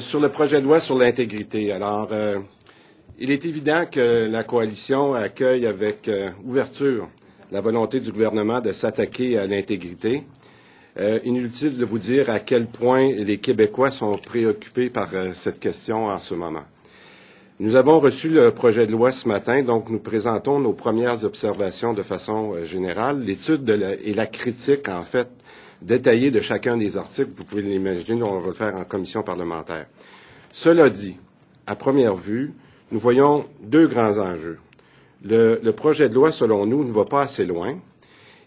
Sur le projet de loi sur l'intégrité, alors, il est évident que la coalition accueille avec ouverture la volonté du gouvernement de s'attaquer à l'intégrité. Inutile de vous dire à quel point les Québécois sont préoccupés par cette question en ce moment. Nous avons reçu le projet de loi ce matin, donc nous présentons nos premières observations de façon générale. L'étude et la critique, en fait, détaillée de chacun des articles, vous pouvez l'imaginer, on va le faire en commission parlementaire. Cela dit, à première vue, nous voyons deux grands enjeux. Le projet de loi, selon nous, ne va pas assez loin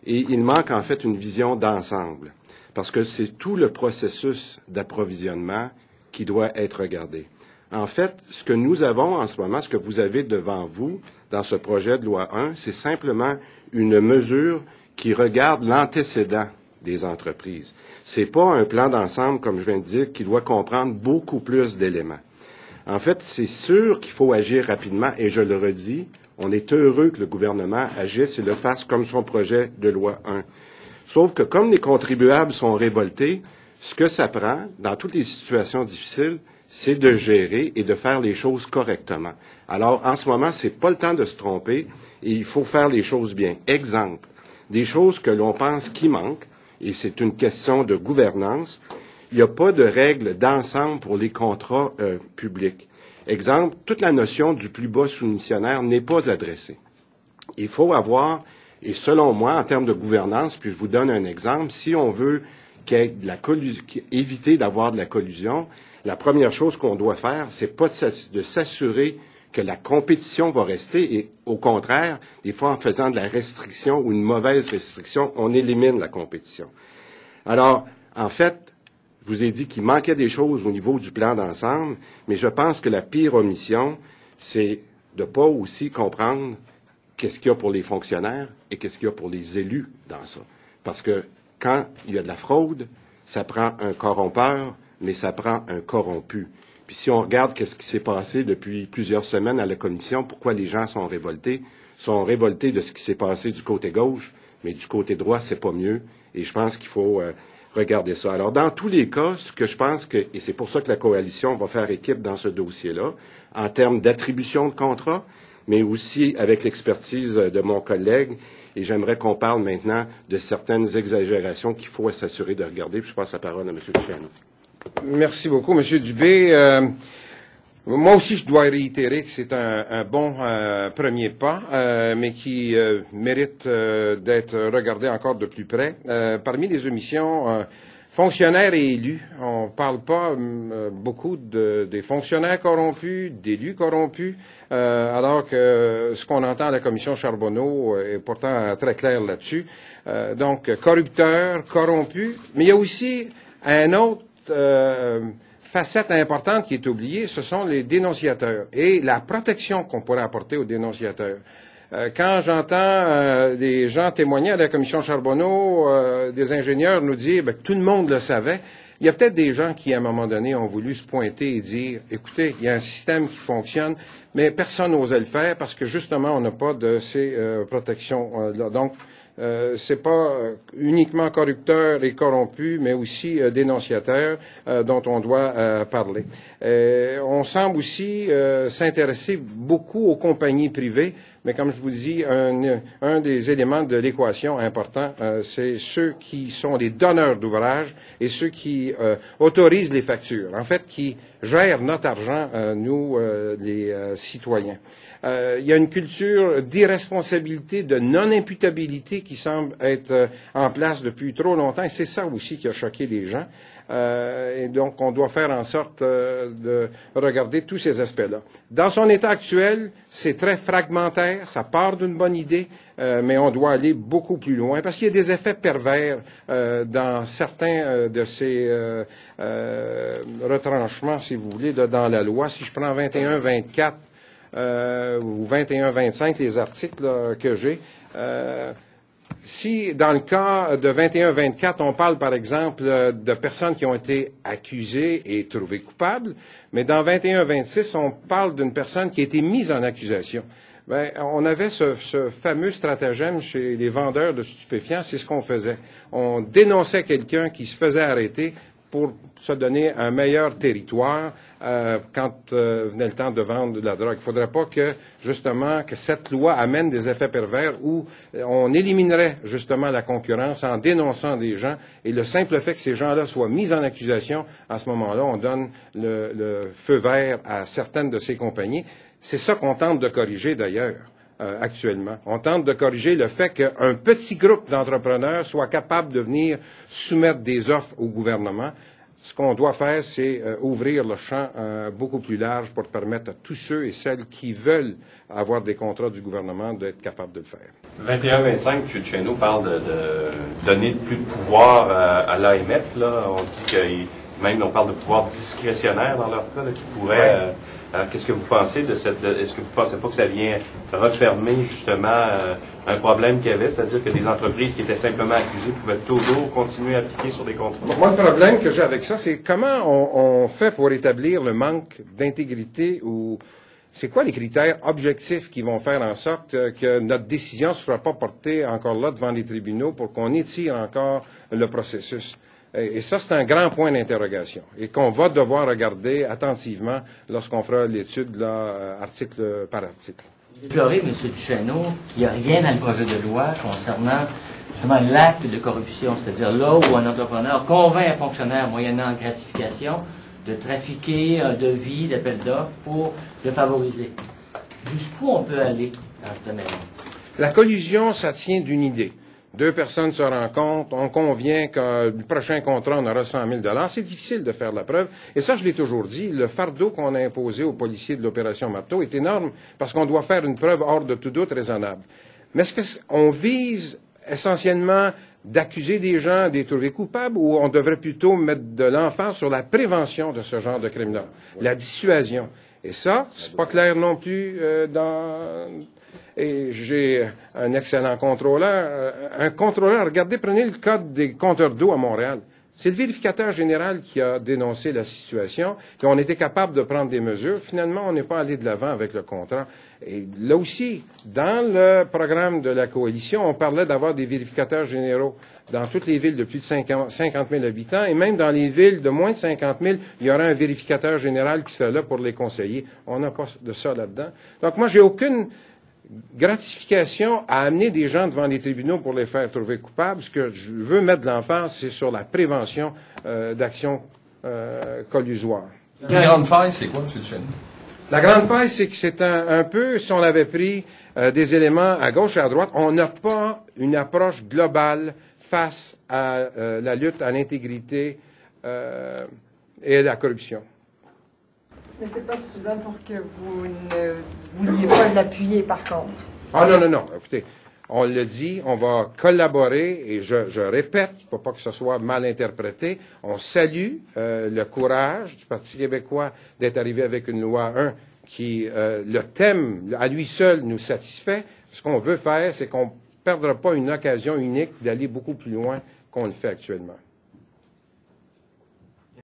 et il manque en fait une vision d'ensemble parce que c'est tout le processus d'approvisionnement qui doit être regardé. En fait, ce que nous avons en ce moment, ce que vous avez devant vous dans ce projet de loi 1, c'est simplement une mesure qui regarde l'antécédent des entreprises. C'est pas un plan d'ensemble, comme je viens de dire, qui doit comprendre beaucoup plus d'éléments. En fait, c'est sûr qu'il faut agir rapidement, et je le redis, on est heureux que le gouvernement agisse et le fasse comme son projet de loi 1. Sauf que comme les contribuables sont révoltés, ce que ça prend, dans toutes les situations difficiles, c'est de gérer et de faire les choses correctement. Alors, en ce moment, c'est pas le temps de se tromper et il faut faire les choses bien. Exemple, des choses que l'on pense qui manquent, et c'est une question de gouvernance, il n'y a pas de règles d'ensemble pour les contrats publics. Exemple, toute la notion du plus bas soumissionnaire n'est pas adressée. Il faut avoir, et selon moi, en termes de gouvernance, puis je vous donne un exemple, si on veut éviter d'avoir de la collusion, la première chose qu'on doit faire, c'est pas de s'assurer que la compétition va rester et, au contraire, des fois, en faisant de la restriction ou une mauvaise restriction, on élimine la compétition. Alors, en fait, je vous ai dit qu'il manquait des choses au niveau du plan d'ensemble, mais je pense que la pire omission, c'est de ne pas aussi comprendre qu'est-ce qu'il y a pour les fonctionnaires et qu'est-ce qu'il y a pour les élus dans ça. Parce que quand il y a de la fraude, ça prend un corrompeur, mais ça prend un corrompu. Puis si on regarde qu'est-ce qui s'est passé depuis plusieurs semaines à la commission, pourquoi les gens sont révoltés de ce qui s'est passé du côté gauche, mais du côté droit, c'est pas mieux. Et je pense qu'il faut regarder ça. Alors, dans tous les cas, ce que je pense que, et c'est pour ça que la coalition va faire équipe dans ce dossier-là, en termes d'attribution de contrats, mais aussi avec l'expertise de mon collègue, et j'aimerais qu'on parle maintenant de certaines exagérations qu'il faut s'assurer de regarder. Puis je passe la parole à M. Luciano. Merci beaucoup, M. Dubé. Moi aussi, je dois réitérer que c'est un bon premier pas, mais qui mérite d'être regardé encore de plus près. Parmi les omissions, fonctionnaires et élus, on parle pas beaucoup des fonctionnaires corrompus, d'élus corrompus, alors que ce qu'on entend à la commission Charbonneau est pourtant très clair là-dessus. Donc, corrupteurs, corrompus, mais il y a aussi un autre facette importante qui est oubliée, ce sont les dénonciateurs et la protection qu'on pourrait apporter aux dénonciateurs. Quand j'entends des gens témoigner à la commission Charbonneau, des ingénieurs nous dire que tout le monde le savait, il y a peut-être des gens qui, à un moment donné, ont voulu se pointer et dire, écoutez, il y a un système qui fonctionne, mais personne n'osait le faire parce que, justement, on n'a pas de ces protections-là. Donc, c'est pas uniquement corrupteurs et corrompus, mais aussi dénonciateurs dont on doit parler. On semble aussi s'intéresser beaucoup aux compagnies privées, mais comme je vous dis, un des éléments de l'équation important, c'est ceux qui sont les donneurs d'ouvrage et ceux qui autorisent les factures, en fait, qui gèrent notre argent, nous, les citoyens. Il y a une culture d'irresponsabilité, de non-imputabilité qui semble être en place depuis trop longtemps, et c'est ça aussi qui a choqué les gens. Et donc, on doit faire en sorte de regarder tous ces aspects-là. Dans son état actuel, c'est très fragmentaire, ça part d'une bonne idée, mais on doit aller beaucoup plus loin, parce qu'il y a des effets pervers dans certains de ces retranchements, si vous voulez, dans la loi. Si je prends 21-24, ou 21-25, les articles là, que j'ai. Si, dans le cas de 21-24, on parle, par exemple, de personnes qui ont été accusées et trouvées coupables, mais dans 21-26, on parle d'une personne qui a été mise en accusation. Ben, on avait ce fameux stratagème chez les vendeurs de stupéfiants, c'est ce qu'on faisait. On dénonçait quelqu'un qui se faisait arrêter pour se donner un meilleur territoire quand venait le temps de vendre de la drogue. Il ne faudrait pas que, justement, que cette loi amène des effets pervers où on éliminerait, justement, la concurrence en dénonçant des gens. Et le simple fait que ces gens-là soient mis en accusation, à ce moment-là, on donne le feu vert à certaines de ces compagnies. C'est ça qu'on tente de corriger, d'ailleurs. Actuellement. On tente de corriger le fait qu'un petit groupe d'entrepreneurs soit capable de venir soumettre des offres au gouvernement. Ce qu'on doit faire, c'est ouvrir le champ beaucoup plus large pour permettre à tous ceux et celles qui veulent avoir des contrats du gouvernement d'être capables de le faire. 21-25, M. Cheno parle de donner plus de pouvoir à l'AMF. Là, on dit que même on parle de pouvoir discrétionnaire dans leur cas, là, qui pourrait... Ouais. Alors, qu'est-ce que vous pensez de cette... Est-ce que vous ne pensez pas que ça vient refermer, justement, un problème qu'il y avait, c'est-à-dire que des entreprises qui étaient simplement accusées pouvaient toujours continuer à appliquer sur des contrats? Moi, le problème que j'ai avec ça, c'est comment on fait pour établir le manque d'intégrité ou... C'est quoi les critères objectifs qui vont faire en sorte que notre décision ne se fera pas porter encore là devant les tribunaux pour qu'on étire encore le processus? Et ça, c'est un grand point d'interrogation et qu'on va devoir regarder attentivement lorsqu'on fera l'étude là, article par article. Vous déplorez, M. Duchesneau, qu'il n'y a rien dans le projet de loi concernant justement l'acte de corruption, c'est-à-dire là où un entrepreneur convainc un fonctionnaire moyennant gratification de trafiquer un devis d'appel d'offres pour le favoriser. Jusqu'où on peut aller dans ce domaine-là? La collusion, ça tient d'une idée. Deux personnes se rencontrent, on convient que le prochain contrat, on aura 100 000 $. C'est difficile de faire la preuve. Et ça, je l'ai toujours dit, le fardeau qu'on a imposé aux policiers de l'opération Marteau est énorme parce qu'on doit faire une preuve hors de tout doute raisonnable. Mais est-ce qu'on vise essentiellement d'accuser des gens, de les trouver coupables, ou on devrait plutôt mettre de l'emphase sur la prévention de ce genre de crime-là, la dissuasion? Et ça, c'est pas clair non plus Et j'ai un excellent contrôleur. Un contrôleur, regardez, prenez le cas des compteurs d'eau à Montréal. C'est le vérificateur général qui a dénoncé la situation, qui ont été capables de prendre des mesures. Finalement, on n'est pas allé de l'avant avec le contrat. Et là aussi, dans le programme de la coalition, on parlait d'avoir des vérificateurs généraux dans toutes les villes de plus de 50 000 habitants, et même dans les villes de moins de 50 000, il y aura un vérificateur général qui sera là pour les conseiller. On n'a pas de ça là-dedans. Donc moi, j'ai aucune gratification à amener des gens devant les tribunaux pour les faire trouver coupables. Ce que je veux mettre de l'emphase, c'est sur la prévention d'actions collusoires. La grande faille, c'est quoi, M. Duchesneau? La grande faille, c'est que c'est un peu, si on avait pris des éléments à gauche et à droite, on n'a pas une approche globale face à la lutte à l'intégrité et à la corruption. Mais c'est pas suffisant pour que vous ne vouliez pas l'appuyer, par contre. Ah non. Écoutez, on le dit, on va collaborer, et je répète, pour pas que ce soit mal interprété, on salue le courage du Parti québécois d'être arrivé avec une loi 1 qui, le thème, à lui seul, nous satisfait. Ce qu'on veut faire, c'est qu'on ne perdra pas une occasion unique d'aller beaucoup plus loin qu'on le fait actuellement.